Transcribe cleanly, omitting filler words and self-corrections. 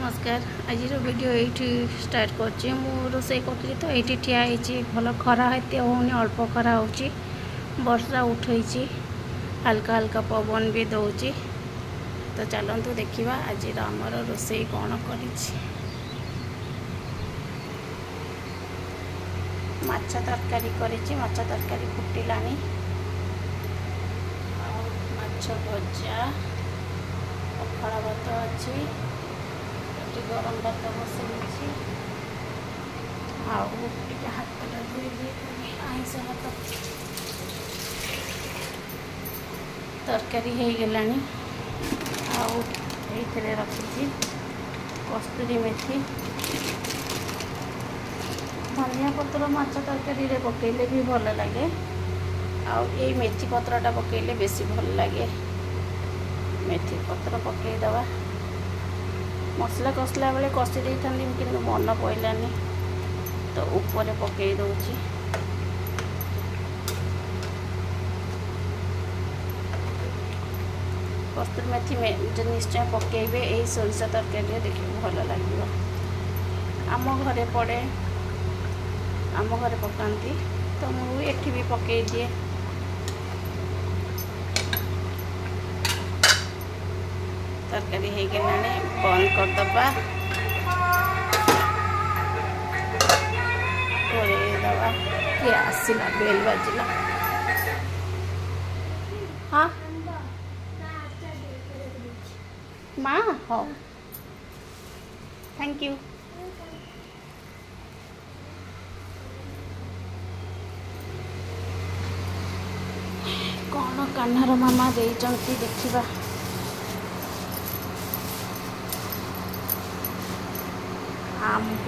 नमस्कार। आज वीडियो ये स्टार्ट कर रोसे करी तो ये ठिया भल खरा हेत होनी अल्प खरा हो वर्षा उठे हल्का हल्का पवन भी दौर। तो चलतु देखा आज आमर रोसे कौन कर माछ तरकारी माछ तरकारी फुटिलानी माछ भजा पखाड़ भात अच्छी गरम भात बसई हाथ धोई आईस भात तरकारी हो गला ये रखी कस्तूरी मेथी धनिया पत्र माछ तरकारी पकईले भी भल लगे आई मेथी पत्रटा पकईले बेसी भल लगे। मेथी पत्र पकईदवा मसला कसला बेले कषि दे था कि मन पड़ानी तो ऊपर पकई दौची। कस्तूरी मेथी निश्चय पकईबे यही सोरिष तरकारी देखिए भल लगे। आम घरे पड़े आम घरे पकाती तो मुझे भी पकई दिए। तरकारी हो गलानी बंद करदबा दबा किए आसला बेल बाजिला। हाँ माँ हाँ थैंक यू। कौन कान्हार मामा देइचंती देखिबा। आंब